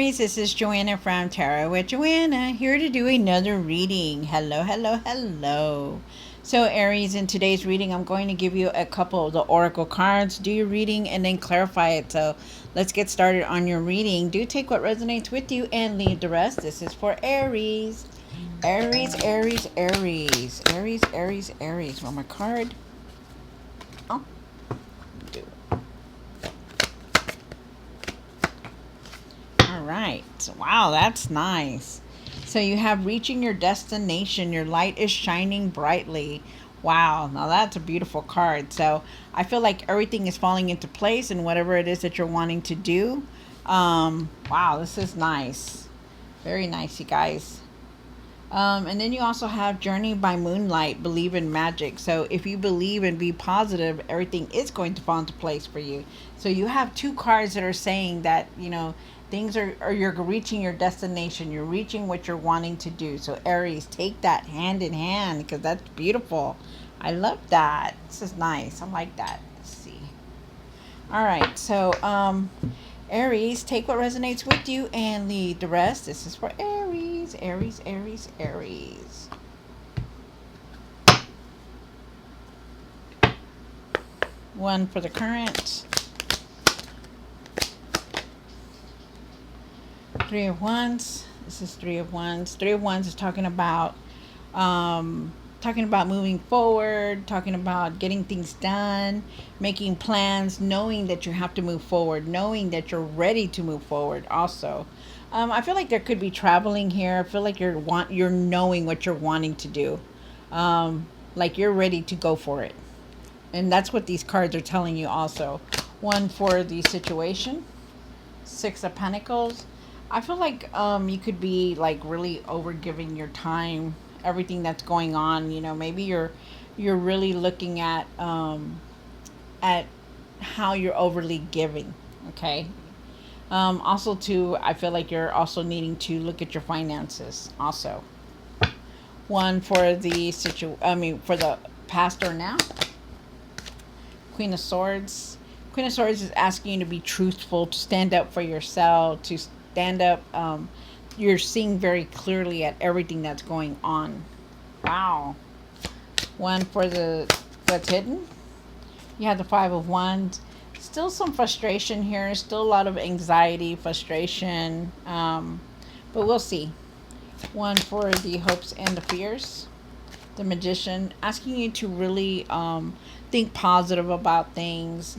Aries, this is Joanna from Tarot with Joanna, here to do another reading. Hello, hello, hello. So Aries, in today's reading, I'm going to give you a couple of the oracle cards, do your reading, and then clarify it. So let's get started on your reading. Do take what resonates with you and leave the rest. This is for Aries. Aries, Aries, Aries. Aries, Aries, Aries. One more card. Oh, do. All right. Wow, that's nice. So you have reaching your destination. Your light is shining brightly. Wow, now that's a beautiful card. So I feel like everything is falling into place and whatever it is that you're wanting to do. Wow, this is nice. Very nice, you guys. And then you also have Journey by Moonlight, Believe in Magic. So if you believe and be positive, everything is going to fall into place for you. So you have two cards that are saying that, things are you're reaching your destination. You're reaching what you're wanting to do. So Aries, take that hand in hand because that's beautiful. I love that. This is nice. I like that. Let's see. All right. So, Aries, take what resonates with you and leave the rest. This is for Aries, Aries, Aries, Aries. One for the current. Three of Wands. This is Three of Wands. Three of Wands is talking about moving forward, talking about getting things done, making plans, knowing that you have to move forward, knowing that you're ready to move forward. Also, I feel like there could be traveling here. I feel like you're knowing what you're wanting to do, like you're ready to go for it, and that's what these cards are telling you. Also, one for the situation. Six of Pentacles. I feel like you could be like really overgiving your time, everything that's going on. Maybe you're really looking at how you're overly giving. Okay. Also, too, I feel like you're also needing to look at your finances. Also, one for the for the past or now. Queen of Swords. Queen of Swords is asking you to be truthful, to stand up for yourself, to stand up. You're seeing very clearly at everything that's going on. Wow. One for the that's hidden. You have the Five of Wands. Still some frustration here. Still a lot of anxiety, frustration. But we'll see. One for the hopes and the fears. The Magician, asking you to really think positive about things,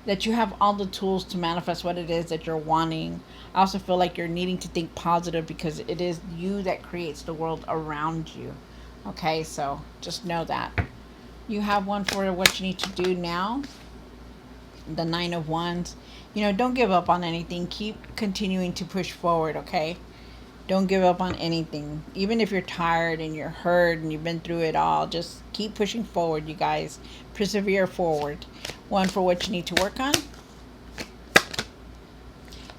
that you have all the tools to manifest what it is that you're wanting. I also feel like you're needing to think positive because it is you that creates the world around you. Okay, so just know that. You have one for what you need to do now. The Nine of Wands. Don't give up on anything. Keep continuing to push forward, okay? Don't give up on anything. Even if you're tired and you're hurt and you've been through it all, just keep pushing forward, you guys. Persevere forward. One for what you need to work on.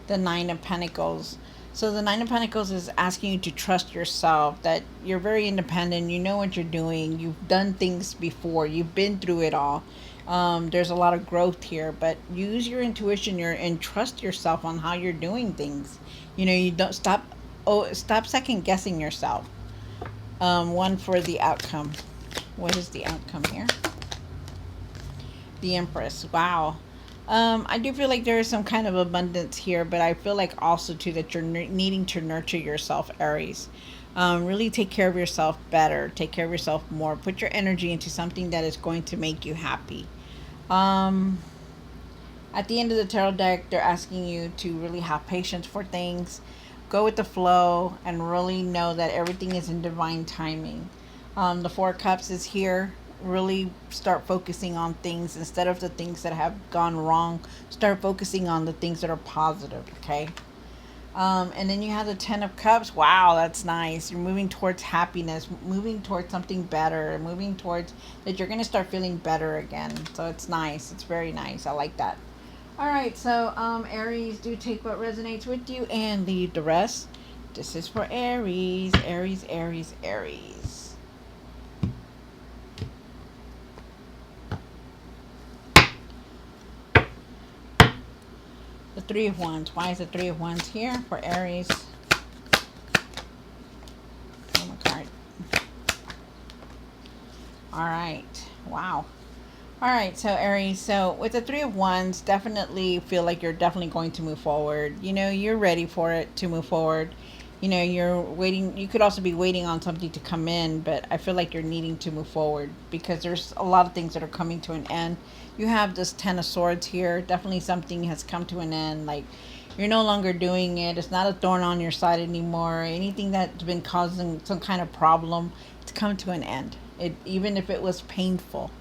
The Nine of Pentacles. So the Nine of Pentacles is asking you to trust yourself, that you're very independent. You know what you're doing. You've done things before. You've been through it all. There's a lot of growth here, but use your intuition and trust yourself on how you're doing things. You don't stop second guessing yourself. One for the outcome. What is the outcome here? The Empress. Wow. I do feel like there is some kind of abundance here, but I feel like also too that you're needing to nurture yourself, Aries. Really take care of yourself better. Take care of yourself more. Put your energy into something that is going to make you happy. At the end of the tarot deck, they're asking you to really have patience for things, go with the flow, and really know that everything is in divine timing. The Four of Cups is here. Really start focusing on things instead of the things that have gone wrong. Start focusing on the things that are positive, okay? And then you have the Ten of Cups. Wow, that's nice. You're moving towards happiness, moving towards something better, moving towards that you're going to start feeling better again. So it's nice. It's very nice. I like that. All right, so Aries, do take what resonates with you and leave the rest. This is for Aries, Aries, Aries, Aries. The Three of Wands. Why is the Three of Wands here for Aries? Oh my card. All right. Wow. All right, so Aries, so with the Three of Wands, definitely feel like you're definitely going to move forward. You know, you're ready for it to move forward. You know, you're waiting. You could also be waiting on something to come in, but I feel like you're needing to move forward because there's a lot of things that are coming to an end. You have this Ten of Swords here. Definitely something has come to an end. Like, you're no longer doing it. It's not a thorn on your side anymore. Anything that's been causing some kind of problem, it's come to an end. It, even if it was painful,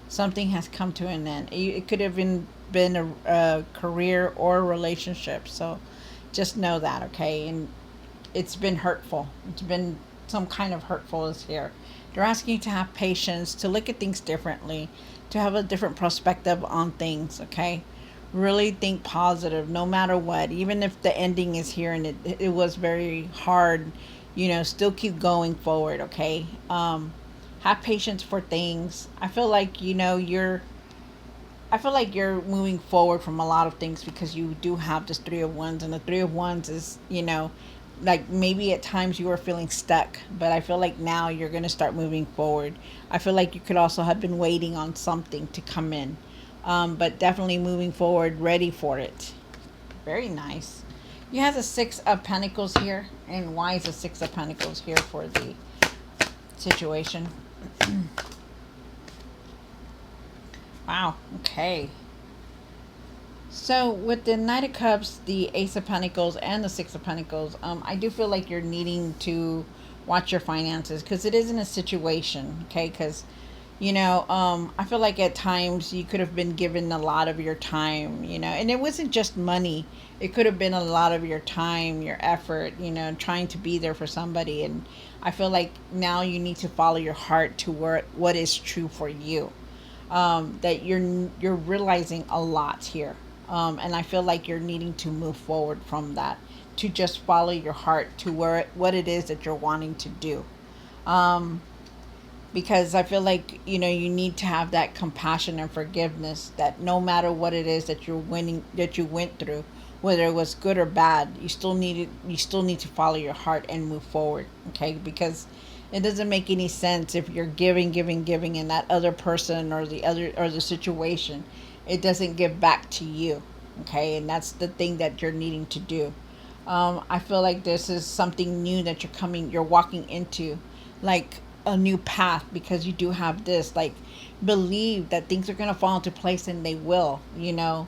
something has come to an end. It could have been a career or a relationship. So just know that, okay? And it's been hurtful. It's been some kind of hurtful is here. They're asking you to have patience, to look at things differently, to have a different perspective on things, okay? Really think positive no matter what. Even if the ending is here and it was very hard, you know, still keep going forward, okay? Have patience for things. I feel like, you know, I feel like you're moving forward from a lot of things because you do have this Three of Wands, and the Three of Wands is, you know, like maybe at times you were feeling stuck, but I feel like now you're going to start moving forward. I feel like you could also have been waiting on something to come in, but definitely moving forward, ready for it. Very nice. You have the Six of Pentacles here, and why is the Six of Pentacles here for the situation? Wow, okay. So with the Knight of Cups, the Ace of Pentacles, and the Six of Pentacles, I do feel like you're needing to watch your finances because it isn't a situation, okay? Because, you know, I feel like at times you could have been given a lot of your time, you know, and it wasn't just money. It could have been a lot of your time, your effort, you know, trying to be there for somebody. And I feel like now you need to follow your heart to what is true for you. That you're realizing a lot here, and I feel like you're needing to move forward from that to just follow your heart to what it is that you're wanting to do, because I feel like, you know, you need to have that compassion and forgiveness that no matter what it is that you went through, whether it was good or bad, you still need to follow your heart and move forward, okay? Because it doesn't make any sense if you're giving and that other person or the situation, it doesn't give back to you, okay? And that's the thing that you're needing to do. I feel like this is something new that you're walking into, like a new path, because you do have this, like, believe that things are going to fall into place, and they will, you know.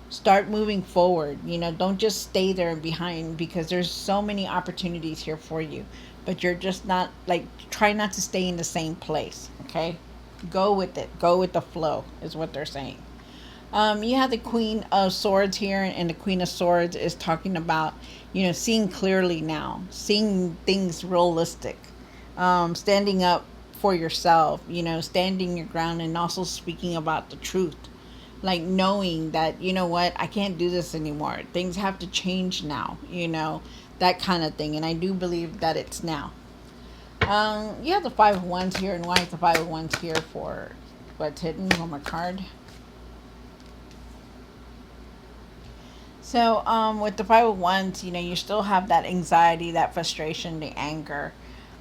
Start moving forward, you know. Don't just stay there and behind, because there's so many opportunities here for you, but you're just not, like, try not to stay in the same place, okay? Go with it, go with the flow is what they're saying. You have the Queen of Swords here, and the Queen of Swords is talking about, you know, seeing clearly now, seeing things realistic, standing up for yourself, you know, standing your ground, and also speaking about the truth. Like, knowing that, you know what, I can't do this anymore. Things have to change now, you know, that kind of thing. And I do believe that it's now. You have the Five of Wands here, and why is the Five of Wands here for what's hidden on my card? So, with the Five of Wands, you know, you still have that anxiety, that frustration, the anger.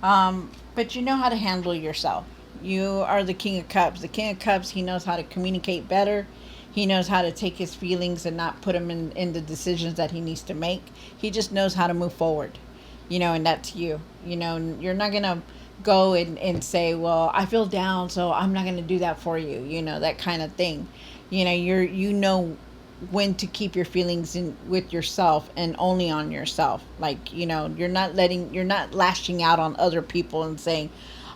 But you know how to handle yourself. You are the King of Cups. The King of Cups, he knows how to communicate better. He knows how to take his feelings and not put them in the decisions that he needs to make. He just knows how to move forward, you know, and that's you. You know, you're not going to go and say, well, I feel down, so I'm not going to do that for you, you know, that kind of thing. You know, you know when to keep your feelings in with yourself and only on yourself. Like, you know, you're not lashing out on other people and saying,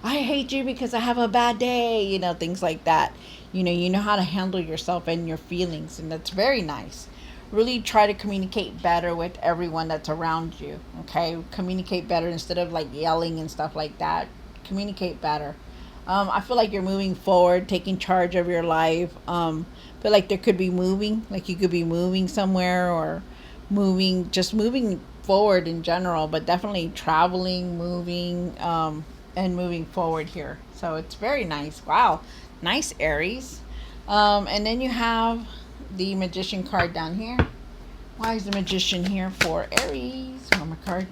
I hate you because I have a bad day, you know, things like that. You know how to handle yourself and your feelings, and that's very nice. Really try to communicate better with everyone that's around you, okay? Communicate better instead of, like, yelling and stuff like that. Communicate better. I feel like you're moving forward, taking charge of your life. Feel like there could be moving, like you could be moving somewhere, or just moving forward in general, but definitely traveling, moving, and moving forward here. So it's very nice. Wow. Nice, Aries. And then you have the Magician card down here. Why is the Magician here for Aries? One more card.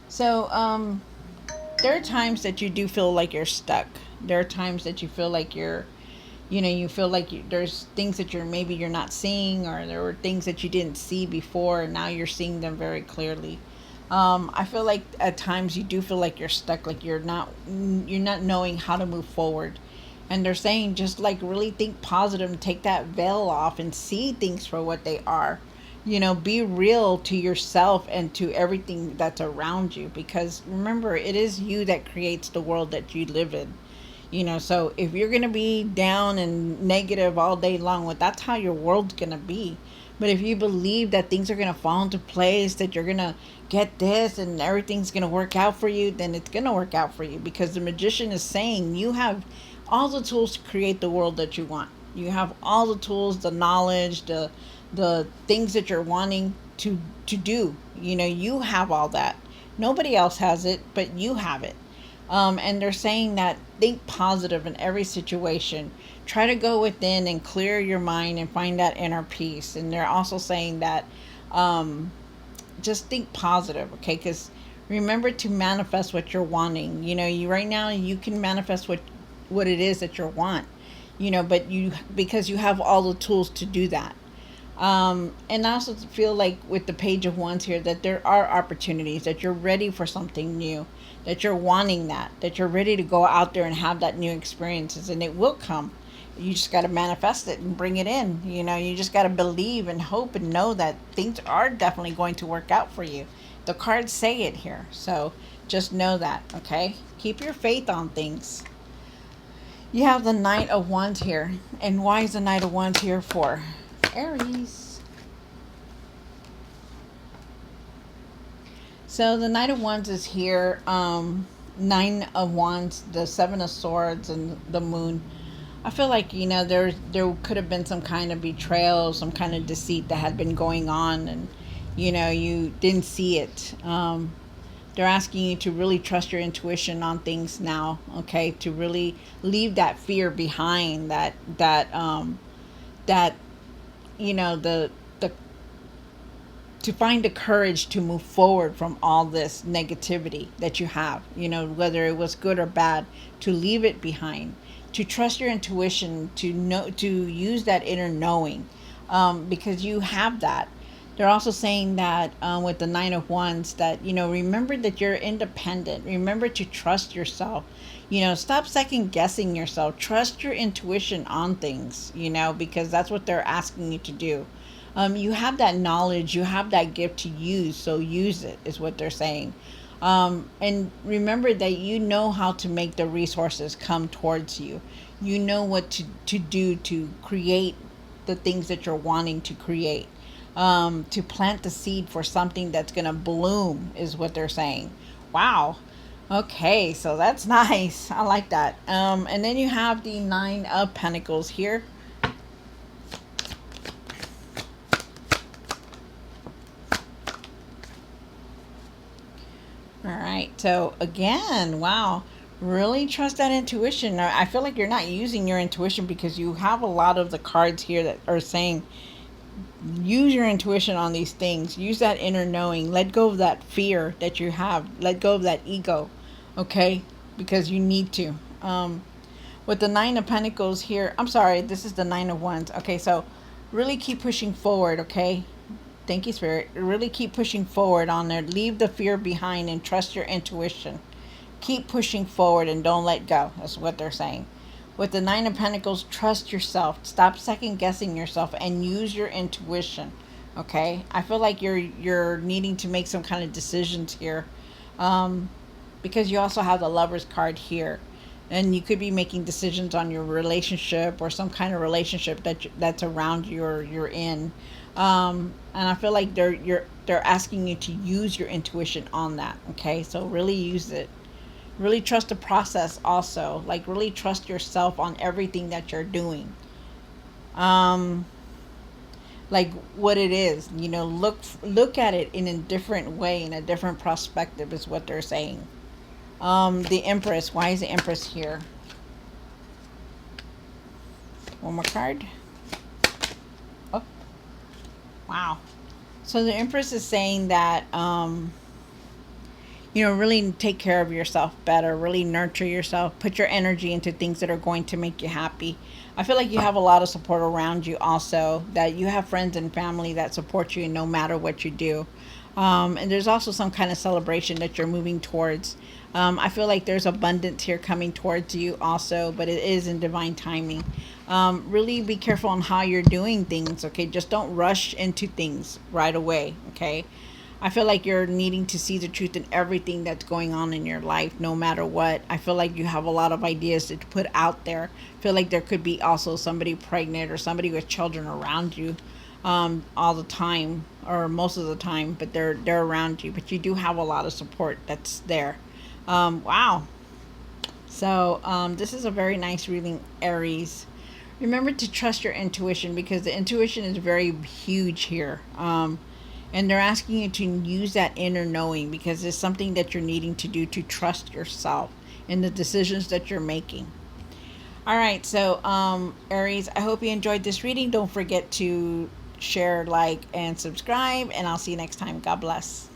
So, there are times that you do feel like you're stuck. There are times that you feel like you're, you feel like there's things that maybe you're not seeing, or there were things that you didn't see before, and now you're seeing them very clearly. I feel like at times you do feel like you're stuck, like you're not knowing how to move forward. And they're saying just like really think positive and take that veil off and see things for what they are. Be real to yourself and to everything that's around you, because remember, it is you that creates the world that you live in. So if you're going to be down and negative all day long, well, that's how your world's going to be. But if you believe that things are going to fall into place, that you're going to get this and everything's going to work out for you, then it's going to work out for you, because the Magician is saying you have all the tools to create the world that you want. You have all the tools, the knowledge, the things that you're wanting to do. You have all that. Nobody else has it, but you have it. And they're saying that think positive in every situation. Try to go within and clear your mind and find that inner peace. And they're also saying that just think positive, okay? Because remember to manifest what you're wanting. You right now you can manifest what it is that you want. But because you have all the tools to do that. And I also feel like with the Page of Wands here that there are opportunities, that you're ready for something new, that you're wanting that you're ready to go out there and have that new experiences, and it will come. You just got to manifest it and bring it in. You just got to believe and hope and know that things are definitely going to work out for you. The cards say it here. So just know that, okay? Keep your faith on things. You have the Knight of Wands here. And why is the Knight of Wands here for Aries? So the Knight of Wands is here. Nine of Wands, the Seven of Swords, and the Moon. I feel like there could have been some kind of betrayal, some kind of deceit that had been going on, and you didn't see it. They're asking you to really trust your intuition on things now, okay? To really leave that fear behind, that the to find the courage to move forward from all this negativity that you have, whether it was good or bad, to leave it behind, to trust your intuition, to use that inner knowing, because you have that. They're also saying that with the Nine of Wands that, remember that you're independent. Remember to trust yourself. Stop second guessing yourself. Trust your intuition on things, because that's what they're asking you to do. You have that knowledge, you have that gift to use, so use it, is what they're saying. And remember that you know how to make the resources come towards you. You know what to do to create the things that you're wanting to create. To plant the seed for something that's going to bloom, is what they're saying. Wow. Okay, so that's nice. I like that. And then you have the Nine of Pentacles here. All right. So again, wow. Really trust that intuition. I feel like you're not using your intuition, because you have a lot of the cards here that are saying use your intuition on these things. Use that inner knowing. Let go of that fear that you have. Let go of that ego. Okay? Because you need to. With the Nine of Pentacles here, I'm sorry, this is the Nine of Wands. Okay, so really keep pushing forward, okay? Thank you, Spirit. Really keep pushing forward on there. Leave the fear behind and trust your intuition. Keep pushing forward and don't let go. That's what they're saying. With the Nine of Pentacles, trust yourself. Stop second guessing yourself and use your intuition. Okay? I feel like you're needing to make some kind of decisions here. Because you also have the Lover's card here. And you could be making decisions on your relationship, or some kind of relationship that's around you or you're in. And I feel like they're asking you to use your intuition on that. Okay? So really use it. Really trust the process also. Like really trust yourself on everything that you're doing. Like what it is, look at it in a different way, in a different perspective, is what they're saying. The Empress. Why is the Empress here? One more card. Oh, Wow. So the Empress is saying that, really take care of yourself better, really nurture yourself, put your energy into things that are going to make you happy. I feel like you have a lot of support around you also, that you have friends and family that support you no matter what you do. And there's also some kind of celebration that you're moving towards. I feel like there's abundance here coming towards you also, but it is in divine timing. Really be careful on how you're doing things, okay? Just don't rush into things right away, okay? I feel like you're needing to see the truth in everything that's going on in your life, no matter what. I feel like you have a lot of ideas to put out there. I feel like there could be also somebody pregnant or somebody with children around you, all the time or most of the time, but they're around you. But you do have a lot of support that's there. Wow. So this is a very nice reading, Aries. Remember to trust your intuition, because the intuition is very huge here. And they're asking you to use that inner knowing, because it's something that you're needing to do to trust yourself in the decisions that you're making. All right, so Aries, I hope you enjoyed this reading. Don't forget to share, like, and subscribe, and I'll see you next time. God bless.